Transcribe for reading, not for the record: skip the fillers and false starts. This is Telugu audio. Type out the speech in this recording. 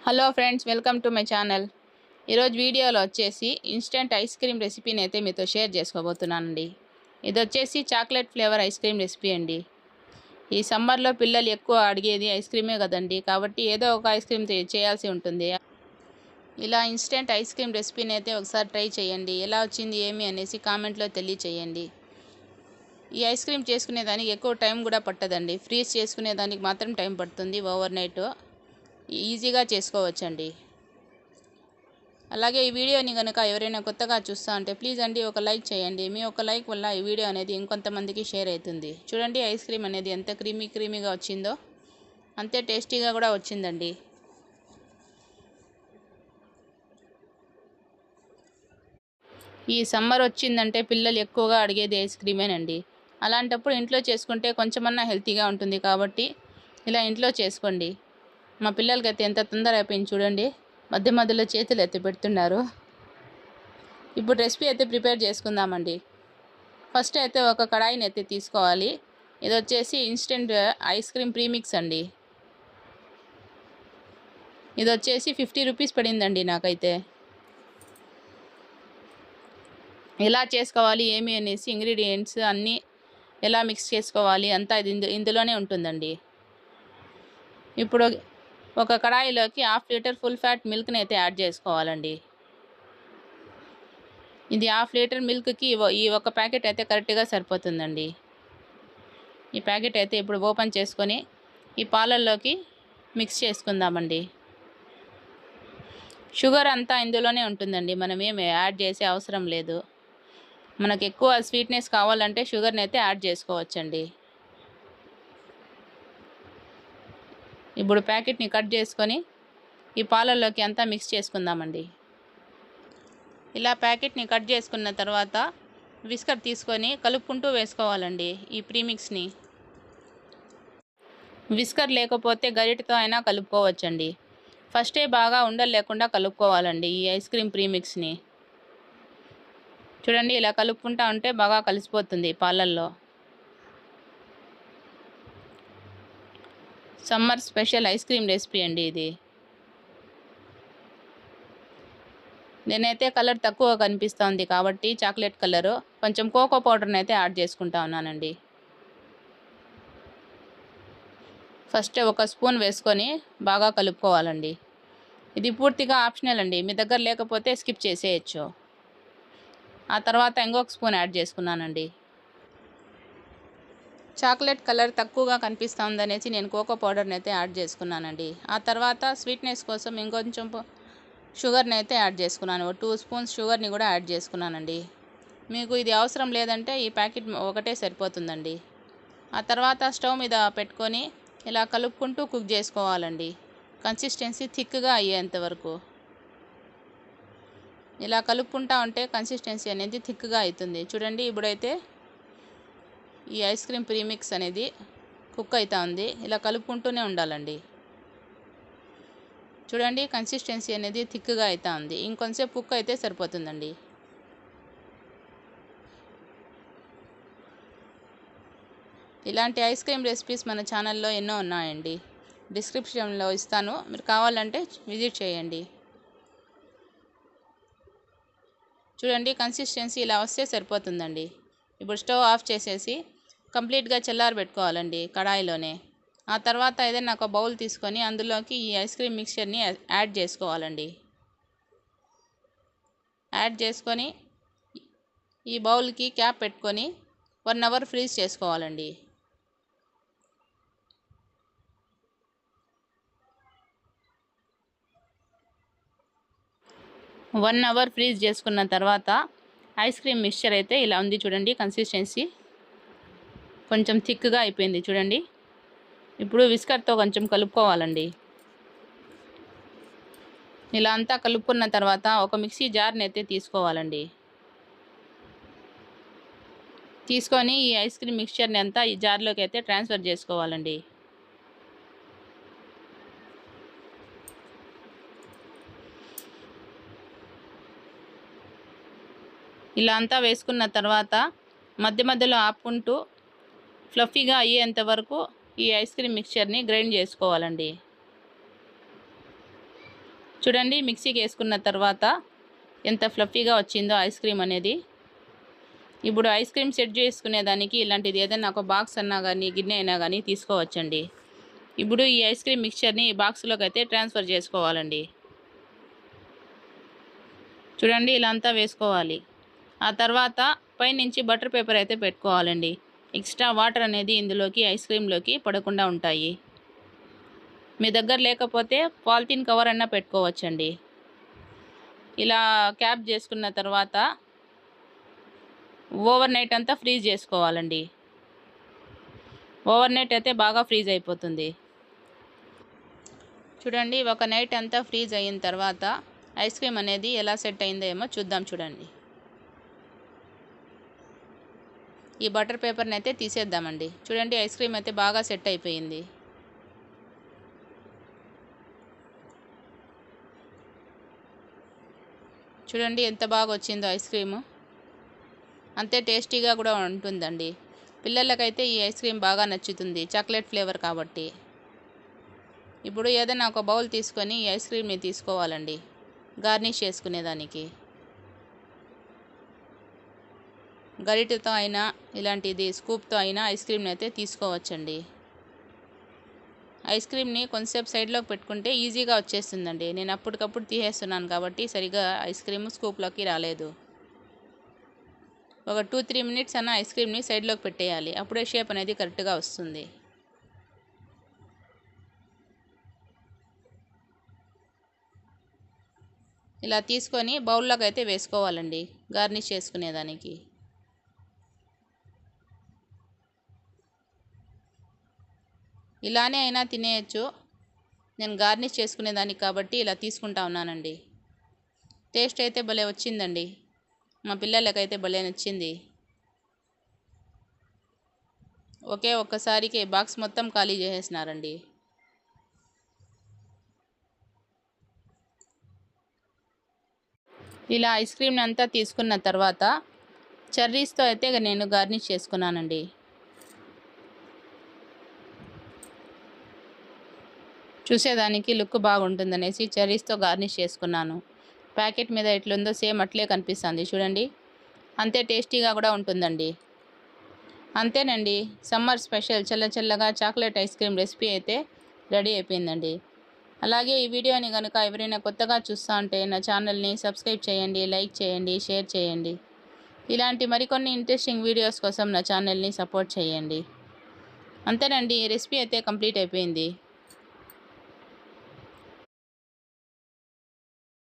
Hello friends, welcome to my channel. ఈరోజు వీడియోలో వచ్చేసి ఇన్స్టెంట్ ఐస్ క్రీమ్ రెసిపీని అయితే మీతో షేర్ చేసుకోబోతున్నానండి. ఇది వచ్చేసి chocolate flavour ice cream recipe అండి. ఈ సమ్మర్లో పిల్లలు ఎక్కువ అడిగేది ఐస్ క్రీమే కదండి, కాబట్టి ఏదో ఒక ఐస్ క్రీమ్ చేయాల్సి ఉంటుంది. ఇలా ఇన్స్టెంట్ ఐస్ క్రీమ్ రెసిపీని అయితే ఒకసారి ట్రై చేయండి. ఎలా వచ్చింది ఏమి అనేసి కామెంట్లో తెలియచేయండి. ఈ ఐస్ క్రీమ్ చేసుకునేదానికి ఎక్కువ టైం కూడా పట్టదండి. ఫ్రీజ్ చేసుకునేదానికి మాత్రం టైం పడుతుంది. ఓవర్ నైట్ ఈజీగా చేసుకోవచ్చండి. అలాగే ఈ వీడియోని కనుక ఎవరైనా కొత్తగా చూస్తా ఉంటే ప్లీజ్ అండి ఒక లైక్ చేయండి. మీ ఒక లైక్ వల్ల ఈ వీడియో అనేది ఇంకొంతమందికి షేర్ అవుతుంది. చూడండి ఐస్ క్రీమ్ అనేది ఎంత క్రీమీగా వచ్చిందో, అంతే టేస్టీగా కూడా వచ్చిందండి. ఈ సమ్మర్ వచ్చిందంటే పిల్లలు ఎక్కువగా అడిగేది ఐస్ క్రీమేనండి. అలాంటప్పుడు ఇంట్లో చేసుకుంటే కొంచెమన్నా హెల్తీగా ఉంటుంది కాబట్టి ఇలా ఇంట్లో చేసుకోండి. మా పిల్లలకైతే ఎంత తొందర అయిపోయింది చూడండి, మధ్యలో చేతులు ఎత్తి పెడుతున్నారు. ఇప్పుడు రెసిపీ అయితే ప్రిపేర్ చేసుకుందామండి. ఫస్ట్ అయితే ఒక కడాయిని అయితే తీసుకోవాలి. ఇది వచ్చేసి ఇన్స్టెంట్ ఐస్ క్రీమ్ ప్రీమిక్స్ అండి. ఇది వచ్చేసి 50 రూపీస్ పడిందండి నాకైతే. ఎలా చేసుకోవాలి ఏమి అనేసి ఇంగ్రీడియంట్స్ అన్నీ ఎలా మిక్స్ చేసుకోవాలి అంతా ఇది ఇందులోనే ఉంటుందండి. ఇప్పుడు ఒక కడాయిలోకి 1/2 లీటర్ ఫుల్ ఫ్యాట్ మిల్క్ని అయితే యాడ్ చేసుకోవాలండి. ఇది 1/2 లీటర్ మిల్క్కి ఈ ఒక ప్యాకెట్ అయితే కరెక్ట్గా సరిపోతుందండి. ఈ ప్యాకెట్ అయితే ఇప్పుడు ఓపెన్ చేసుకొని ఈ పాలల్లోకి మిక్స్ చేసుకుందామండి. షుగర్ అంతా ఇందులోనే ఉంటుందండి, మనం ఏమి యాడ్ చేసే అవసరం లేదు. మనకు ఎక్కువ స్వీట్నెస్ కావాలంటే షుగర్ని అయితే యాడ్ చేసుకోవచ్చండి. ఇప్పుడు ప్యాకెట్ని కట్ చేసుకొని ఈ పాలల్లోకి అంతా మిక్స్ చేసుకుందామండి. ఇలా ప్యాకెట్ని కట్ చేసుకున్న తర్వాత విస్కర్ తీసుకొని కలుపుకుంటూ వేసుకోవాలండి ఈ ప్రీమిక్స్ని. విస్కర్ లేకపోతే గరిటెతో అయినా కలుపుకోవచ్చండి. ఫస్టే బాగా ఉండలు లేకుండా కలుపుకోవాలండి ఈ ఐస్ క్రీమ్ ప్రీమిక్స్ని. చూడండి, ఇలా కలుపుకుంటా ఉంటే బాగా కలిసిపోతుంది పాలల్లో. Summer special ice cream recipe అండి ఇది. నేనైతే కలర్ తక్కువ కనిపిస్తుంది కాబట్టి చాక్లెట్ కలరు, కొంచెం కోకో పౌడర్ని అయితే యాడ్ చేసుకుంటా ఉన్నానండి. ఫస్ట్ ఒక స్పూన్ వేసుకొని బాగా కలుపుకోవాలండి. ఇది పూర్తిగా ఆప్షనల్ అండి, మీ దగ్గర లేకపోతే స్కిప్ చేసేయచ్చు. ఆ తర్వాత ఇంకొక స్పూన్ యాడ్ చేసుకున్నానండి. చాక్లెట్ కలర్ తక్కువగా కనిపిస్తుందనేసి నేను కోకో పౌడర్ని అయితే యాడ్ చేసుకున్నానండి. ఆ తర్వాత స్వీట్నెస్ కోసం ఇంకొంచెం షుగర్ని అయితే యాడ్ చేసుకున్నాను. 2 స్పూన్స్ షుగర్ని కూడా యాడ్ చేసుకున్నానండి. మీకు ఇది అవసరం లేదంటే ఈ ప్యాకెట్ ఒకటే సరిపోతుందండి. ఆ తర్వాత స్టవ్ మీద పెట్టుకొని ఇలా కలుపుకుంటూ కుక్ చేసుకోవాలండి, కన్సిస్టెన్సీ థిక్గా అయ్యేంత వరకు. ఇలా కలుపుకుంటా ఉంటే కన్సిస్టెన్సీ అనేది థిక్గా అవుతుంది. చూడండి, ఇప్పుడైతే ఈ ఐస్ క్రీమ్ ప్రీమిక్స్ అనేది కుక్ అవుతా ఉంది. ఇలా కలుపుకుంటూనే ఉండాలండి. చూడండి, కన్సిస్టెన్సీ అనేది థిక్గా అవుతా ఉంది. ఇంకొంచెం కుక్ అయితే సరిపోతుందండి. ఇలాంటి ఐస్ క్రీమ్ రెసిపీస్ మన ఛానల్లో ఎన్నో ఉన్నాయండి, డిస్క్రిప్షన్లో ఇస్తాను, మీరు కావాలంటే విజిట్ చేయండి. చూడండి, కన్సిస్టెన్సీ ఇలా వస్తే సరిపోతుందండి. ఇప్పుడు స్టవ్ ఆఫ్ చేసేసి కంప్లీట్గా చల్లారబెట్టుకోవాలండి కడాయిలోనే. ఆ తర్వాత ఏదైనా ఒక బౌల్ తీసుకొని అందులోకి ఈ ఐస్ క్రీమ్ మిక్చర్ని యాడ్ చేసుకోవాలండి. యాడ్ చేసుకొని ఈ బౌల్కి క్యాప్ పెట్టుకొని 1 అవర్ ఫ్రీజ్ చేసుకోవాలండి. 1 అవర్ ఫ్రీజ్ చేసుకున్న తర్వాత ఐస్ క్రీమ్ మిక్చర్ అయితే ఇలా ఉంది. చూడండి, కన్సిస్టెన్సీ కొంచెం థిక్గా అయిపోయింది. చూడండి, ఇప్పుడు విస్కర్తో కొంచెం కలుపుకోవాలండి. ఇలా అంతా కలుపుకున్న తర్వాత ఒక మిక్సీ జార్ని అయితే తీసుకోవాలండి. తీసుకొని ఈ ఐస్ క్రీమ్ మిక్చర్ని అంతా ఈ జార్లోకి అయితే ట్రాన్స్ఫర్ చేసుకోవాలండి. ఇలా అంతా వేసుకున్న తర్వాత మధ్యలో ఆపుకుంటూ ఫ్లఫీగా అయ్యేంత వరకు ఈ ఐస్ క్రీమ్ మిక్చర్ని గ్రైండ్ చేసుకోవాలండి. చూడండి మిక్సీకి వేసుకున్న తర్వాత ఎంత ఫ్లఫీగా వచ్చిందో ఐస్ క్రీమ్ అనేది. ఇప్పుడు ఐస్ క్రీమ్ సెట్ చేసుకునేదానికి ఇలాంటిది ఏదైనా ఒక బాక్స్ అన్నా కానీ గిన్నె అయినా కానీ తీసుకోవచ్చండి. ఇప్పుడు ఈ ఐస్ క్రీమ్ మిక్చర్ని ఈ బాక్స్లోకి అయితే ట్రాన్స్ఫర్ చేసుకోవాలండి. చూడండి ఇలా అంతా వేసుకోవాలి. ఆ తర్వాత పైనుంచి బటర్ పేపర్ అయితే పెట్టుకోవాలండి. ఎక్స్ట్రా వాటర్ అనేది ఇందులోకి ఐస్ క్రీమ్లోకి పడకుండా ఉంటాయి. మీ దగ్గర లేకపోతే పాలిథిన్ కవర్ అన్నా పెట్టుకోవచ్చండి. ఇలా క్యాప్ చేసుకున్న తర్వాత ఓవర్ నైట్ అంతా ఫ్రీజ్ చేసుకోవాలండి. ఓవర్ నైట్ అయితే బాగా ఫ్రీజ్ అయిపోతుంది. చూడండి ఒక నైట్ అంతా ఫ్రీజ్ అయిన తర్వాత ఐస్ క్రీమ్ అనేది ఎలా సెట్ అయిందో ఏమో చూద్దాం. చూడండి ఈ బటర్ పేపర్ని అయితే తీసేద్దామండి. చూడండి ఐస్ క్రీమ్ అయితే బాగా సెట్ అయిపోయింది. చూడండి ఎంత బాగా వచ్చిందో ఐస్ క్రీము. అంతే టేస్టీగా కూడా ఉంటుందండి. పిల్లలకైతే ఈ ఐస్ క్రీమ్ బాగా నచ్చుతుంది, చాక్లెట్ ఫ్లేవర్ కాబట్టి. ఇప్పుడు ఏదైనా ఒక బౌల్ తీసుకొని ఈ ఐస్ క్రీమ్ని తీసుకోవాలండి గార్నిష్ చేసుకునేదానికి. గరిటెతో అయినా ఇలాంటిది స్కూప్తో అయినా ఐస్ క్రీమ్ని అయితే తీసుకోవచ్చండి. ఐస్ క్రీమ్ని కొంచెంసేపు సైడ్లోకి పెట్టుకుంటే ఈజీగా వచ్చేస్తుందండి. నేను అప్పటికప్పుడు తీసేస్తున్నాను కాబట్టి సరిగా ఐస్ క్రీమ్ స్కూప్లోకి రాలేదు. ఒక 2-3 మినిట్స్ అన్న ఐస్ క్రీమ్ని సైడ్లోకి పెట్టేయాలి. అప్పుడే షేప్ అనేది కరెక్ట్గా వస్తుంది. ఇలా తీసుకొని బౌల్లోకి అయితే వేసుకోవాలండి గార్నిష్ చేసుకునేదానికి. ఇలానే అయినా తినేయచ్చు. నేను గార్నిష్ చేసుకునేదానికి కాబట్టి ఇలా తీసుకుంటా ఉన్నానండి. టేస్ట్ అయితే భలే వచ్చిందండి. మా పిల్లలకైతే భలే నచ్చింది. ఒక్కసారికి బాక్స్ మొత్తం ఖాళీ చేసేసినారండి. ఇలా ఐస్ క్రీమ్ని అంతా తీసుకున్న తర్వాత చెర్రీస్తో అయితే నేను గార్నిష్ చేసుకున్నానండి. చూసేదానికి లుక్ బాగుంటుందనేసి చెర్రీస్తో గార్నిష్ చేసుకున్నాను. ప్యాకెట్ మీద ఎట్లుందో సేమ్ అట్లే కనిపిస్తుంది చూడండి. అంతే టేస్టీగా కూడా ఉంటుందండి. అంతేనండి, సమ్మర్ స్పెషల్ చల్లగా చాక్లెట్ ఐస్ క్రీమ్ రెసిపీ అయితే రెడీ అయిపోయిందండి. అలాగే ఈ వీడియోని కనుక ఎవరైనా కొత్తగా చూస్తూ ఉంటే నా ఛానల్ని సబ్స్క్రైబ్ చేయండి, లైక్ చేయండి, షేర్ చేయండి. ఇలాంటి మరికొన్ని ఇంట్రెస్టింగ్ వీడియోస్ కోసం నా ఛానల్ని సపోర్ట్ చేయండి. అంతేనండి, రెసిపీ అయితే కంప్లీట్ అయిపోయింది.